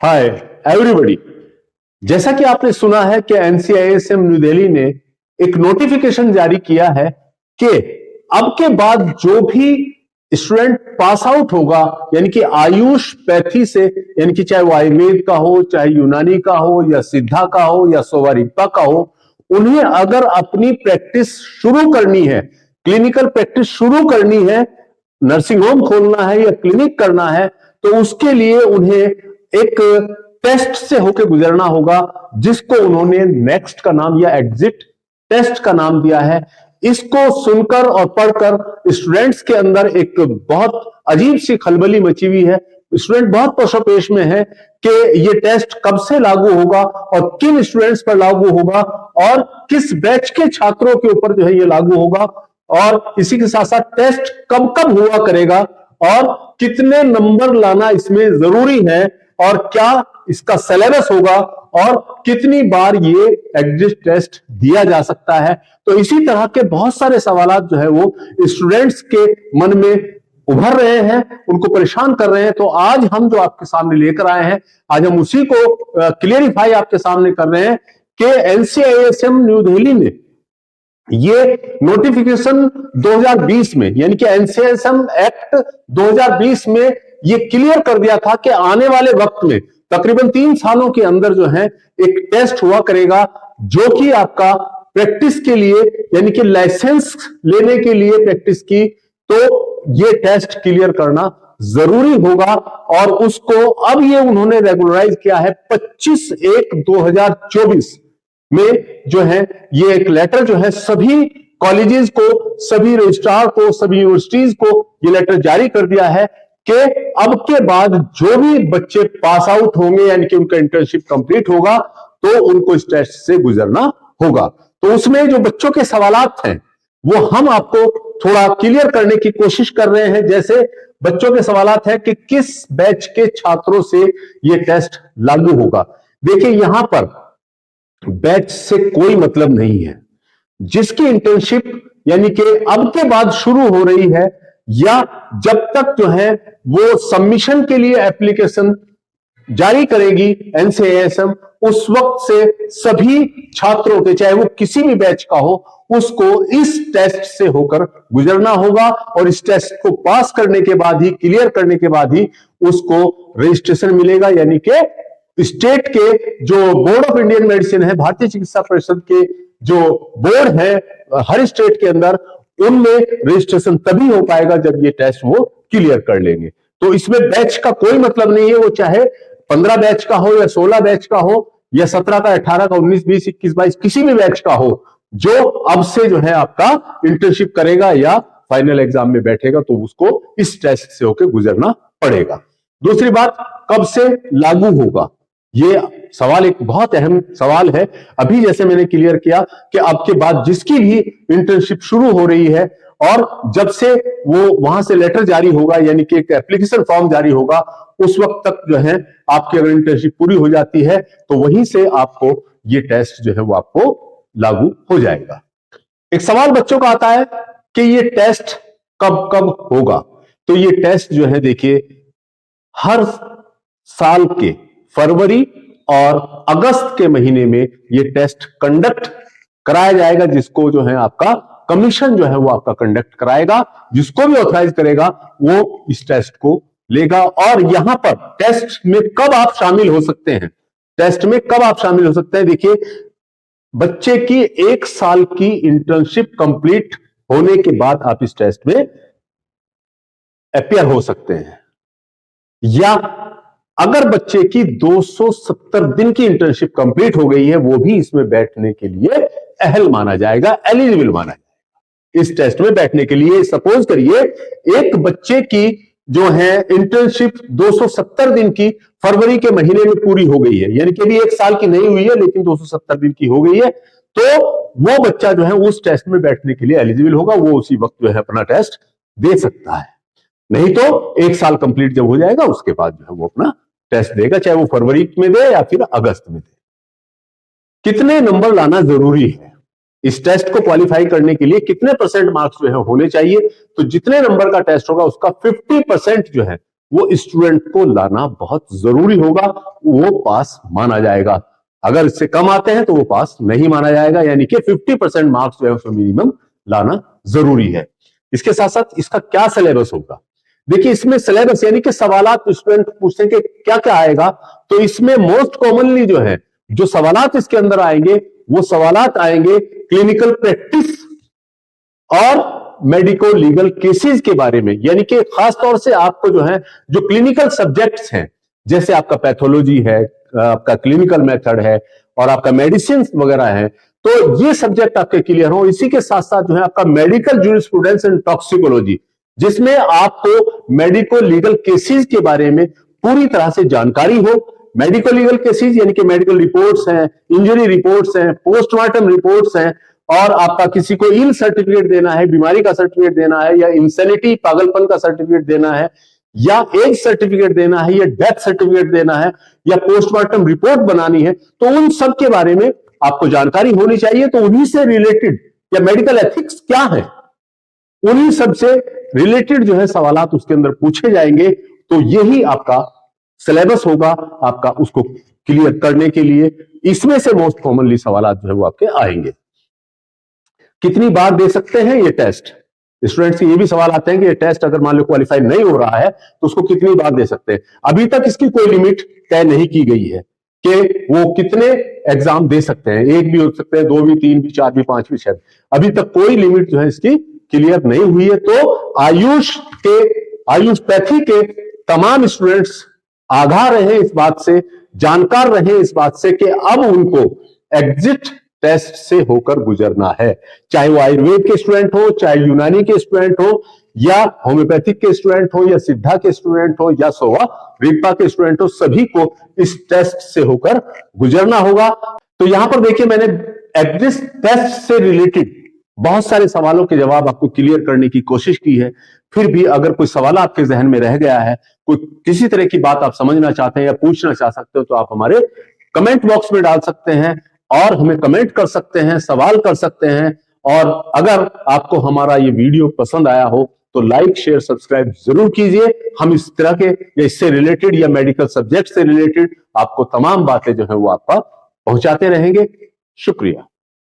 Hi everybody. जैसा कि आपने सुना है कि एनसीआईएसएम न्यू दिल्ली ने एक नोटिफिकेशन जारी किया है कि अब के बाद जो भी स्टूडेंट पास आउट होगा, यानी कि आयुष पैथी से, यानी कि चाहे वो आयुर्वेद का हो, चाहे यूनानी का हो, या सिद्धा का हो, या सोवारिप्पा का हो, उन्हें अगर अपनी प्रैक्टिस शुरू करनी है, क्लिनिकल प्रैक्टिस शुरू करनी है, नर्सिंग होम खोलना है या क्लिनिक करना है, तो उसके लिए उन्हें एक टेस्ट से होकर गुजरना होगा, जिसको उन्होंने नेक्स्ट का नाम या एग्जिट टेस्ट का नाम दिया है। इसको सुनकर और पढ़कर स्टूडेंट्स के अंदर एक बहुत अजीब सी खलबली मची हुई है। स्टूडेंट बहुत पशोपेश में है कि ये टेस्ट कब से लागू होगा और किन स्टूडेंट्स पर लागू होगा और किस बैच के छात्रों के ऊपर जो है ये लागू होगा, और इसी के साथ साथ टेस्ट कब कब हुआ करेगा और कितने नंबर लाना इसमें जरूरी है और क्या इसका सिलेबस होगा और कितनी बार ये एग्जिट टेस्ट दिया जा सकता है। तो इसी तरह के बहुत सारे सवालात जो है वो स्टूडेंट्स के मन में उभर रहे हैं, उनको परेशान कर रहे हैं। तो आज हम जो आपके सामने लेकर आए हैं, आज हम उसी को क्लियरिफाई आपके सामने कर रहे हैं कि एनसीआईएसएम न्यू दिल्ली ने ये नोटिफिकेशन 2020 में, यानी कि एनसीआईएसएम एक्ट 2020 में ये क्लियर कर दिया था कि आने वाले वक्त में तकरीबन 3 सालों के अंदर जो है एक टेस्ट हुआ करेगा, जो कि आपका प्रैक्टिस के लिए, यानी कि लाइसेंस लेने के लिए प्रैक्टिस की, तो ये टेस्ट क्लियर करना जरूरी होगा। और उसको अब ये उन्होंने रेगुलराइज किया है 25/1/2024 में जो है ये एक लेटर जो है सभी कॉलेजेस को, सभी रजिस्ट्रार को, सभी यूनिवर्सिटीज को ये लेटर जारी कर दिया है कि अब के बाद जो भी बच्चे पास आउट होंगे, यानी कि उनका इंटर्नशिप कंप्लीट होगा, तो उनको इस टेस्ट से गुजरना होगा। तो उसमें जो बच्चों के सवालात हैं वो हम आपको थोड़ा क्लियर करने की कोशिश कर रहे हैं। जैसे बच्चों के सवालात है कि किस बैच के छात्रों से ये टेस्ट लागू होगा। देखिए, यहां पर बैच से कोई मतलब नहीं है। जिसकी इंटर्नशिप यानी कि अब के बाद शुरू हो रही है, या जब तक जो है वो सबमिशन के लिए एप्लीकेशन जारी करेगी एनसीआईएसएम, उस वक्त से सभी छात्रों के, चाहे वो किसी भी बैच का हो, उसको इस टेस्ट से होकर गुजरना होगा। और इस टेस्ट को पास करने के बाद ही, क्लियर करने के बाद ही उसको रजिस्ट्रेशन मिलेगा। यानी कि स्टेट के जो बोर्ड ऑफ इंडियन मेडिसिन है, भारतीय चिकित्सा परिषद के जो बोर्ड है हर स्टेट के अंदर, उनमें रजिस्ट्रेशन तभी हो पाएगा जब ये टेस्ट वो क्लियर कर लेंगे। तो इसमें बैच का कोई मतलब नहीं है, वो चाहे 15 बैच का हो या 16 बैच का हो या 17 का, 18 का, 19, 20, 21, 22, किसी भी बैच का हो, जो अब से जो है आपका इंटर्नशिप करेगा या फाइनल एग्जाम में बैठेगा, तो उसको इस टेस्ट से होकर गुजरना पड़ेगा। दूसरी बात, कब से लागू होगा, ये सवाल एक बहुत अहम सवाल है। अभी जैसे मैंने क्लियर किया कि अब के बाद जिसकी भी इंटर्नशिप शुरू हो रही है और जब से वो वहां से लेटर जारी होगा, यानी कि एक एप्लीकेशन फॉर्म जारी होगा, उस वक्त तक जो है आपकी अगर इंटर्नशिप पूरी हो जाती है तो वहीं से आपको ये टेस्ट जो है वो आपको लागू हो जाएगा। एक सवाल बच्चों का आता है कि ये टेस्ट कब कब होगा। तो ये टेस्ट जो है, देखिए, हर साल के फरवरी और अगस्त के महीने में ये टेस्ट कंडक्ट कराया जाएगा, जिसको जो है आपका कमीशन जो है वो आपका कंडक्ट कराएगा। जिसको भी ऑथराइज करेगा वो इस टेस्ट को लेगा। और यहां पर टेस्ट में कब आप शामिल हो सकते हैं, टेस्ट में कब आप शामिल हो सकते हैं, देखिए, बच्चे की 1 साल की इंटर्नशिप कंप्लीट होने के बाद आप इस टेस्ट में अपीयर हो सकते हैं। या अगर बच्चे की 270 दिन की इंटर्नशिप कंप्लीट हो गई है, वो भी इसमें बैठने के लिए अहल माना जाएगा, एलिजिबल माना जाएगा इस टेस्ट में बैठने के लिए। सपोज करिए एक बच्चे की जो है इंटर्नशिप 270 दिन की फरवरी के महीने में पूरी हो गई है, यानी कि अभी 1 साल की नहीं हुई है लेकिन 270 दिन की हो गई है, तो वो बच्चा जो है उस टेस्ट में बैठने के लिए एलिजिबल होगा। वो उसी वक्त जो है अपना टेस्ट दे सकता है। नहीं तो 1 साल कंप्लीट जब हो जाएगा उसके बाद जो है वो अपना टेस्ट देगा, चाहे वो फरवरी में दे या फिर अगस्त में दे। कितने नंबर लाना जरूरी है, इस टेस्ट को क्वालिफाई करने के लिए कितने % मार्क्स जो है होने चाहिए, तो जितने नंबर का टेस्ट होगा उसका 50% जो है वो स्टूडेंट को लाना बहुत जरूरी होगा, वो पास माना जाएगा। अगर इससे कम आते हैं तो वो पास नहीं माना जाएगा, यानी कि 50% मार्क्स जो है मिनिमम लाना जरूरी है। इसके साथ साथ इसका क्या सिलेबस होगा, देखिए इसमें सिलेबस यानी कि सवालात स्टूडेंट पूछते हैं कि क्या क्या आएगा, तो इसमें मोस्ट कॉमनली जो है जो सवालात इसके अंदर आएंगे वो सवालात आएंगे क्लिनिकल प्रैक्टिस और मेडिको लीगल केसेस के बारे में, यानी कि खास तौर से आपको जो है जो क्लिनिकल सब्जेक्ट्स हैं, जैसे आपका पैथोलॉजी है, आपका क्लिनिकल मेथड है और आपका मेडिसिन वगैरह है, तो ये सब्जेक्ट आपके क्लियर हो। इसी के साथ साथ जो है आपका मेडिकल जूरिस्प्रूडेंस एंड टॉक्सिकोलॉजी, जिसमें आपको मेडिको लीगल केसेस के बारे में पूरी तरह से जानकारी हो। मेडिको लीगल केसेस यानी कि मेडिकल रिपोर्ट्स हैं, इंजरी रिपोर्ट्स हैं, पोस्टमार्टम रिपोर्ट्स हैं, और आपका किसी को इल सर्टिफिकेट देना है, बीमारी का सर्टिफिकेट देना है, या इंसैनिटी पागलपन का सर्टिफिकेट देना है, या एज सर्टिफिकेट देना है, या डेथ सर्टिफिकेट देना है, या पोस्टमार्टम रिपोर्ट बनानी है, तो उन सब के बारे में आपको जानकारी होनी चाहिए। तो उन्हीं से रिलेटेड या मेडिकल एथिक्स क्या है, उन्हीं सब से रिलेटेड जो है सवालात उसके अंदर पूछे जाएंगे। तो यही आपका सिलेबस होगा आपका उसको क्लियर करने के लिए। इसमें से मोस्ट कॉमनली सवालात जो है वो आपके आएंगे। कितनी बार दे सकते हैं ये टेस्ट, स्टूडेंट्स के ये भी सवाल आते हैं कि ये टेस्ट अगर मान लो क्वालिफाई नहीं हो रहा है तो उसको कितनी बार दे सकते हैं। अभी तक इसकी कोई लिमिट तय नहीं की गई है कि वो कितने एग्जाम दे सकते हैं, एक भी हो सकते हैं, दो भी, तीन भी, चार भी, पांच भी, छह। अभी तक कोई लिमिट जो है इसकी क्लियर नहीं हुई है। तो आयुषपैथी के तमाम स्टूडेंट्स आगाह रहे इस बात से, जानकार रहे इस बात से कि अब उनको एग्जिट टेस्ट से होकर गुजरना है। चाहे वो आयुर्वेद के स्टूडेंट हो, चाहे यूनानी के स्टूडेंट हो, या होम्योपैथिक के स्टूडेंट हो, या सिद्धा के स्टूडेंट हो, या सोवा रिगपा के स्टूडेंट हो, सभी को इस टेस्ट से होकर गुजरना होगा। तो यहां पर देखिए मैंने एग्जिट टेस्ट से रिलेटेड बहुत सारे सवालों के जवाब आपको क्लियर करने की कोशिश की है। फिर भी अगर कोई सवाल आपके जहन में रह गया है, कोई किसी तरह की बात आप समझना चाहते हैं या पूछना चाह सकते हो, तो आप हमारे कमेंट बॉक्स में डाल सकते हैं और हमें कमेंट कर सकते हैं, सवाल कर सकते हैं। और अगर आपको हमारा ये वीडियो पसंद आया हो तो लाइक, शेयर, सब्सक्राइब जरूर कीजिए। हम इस तरह के या इससे रिलेटेड या मेडिकल सब्जेक्ट से रिलेटेड आपको तमाम बातें जो है वो आपका पहुंचाते रहेंगे। शुक्रिया।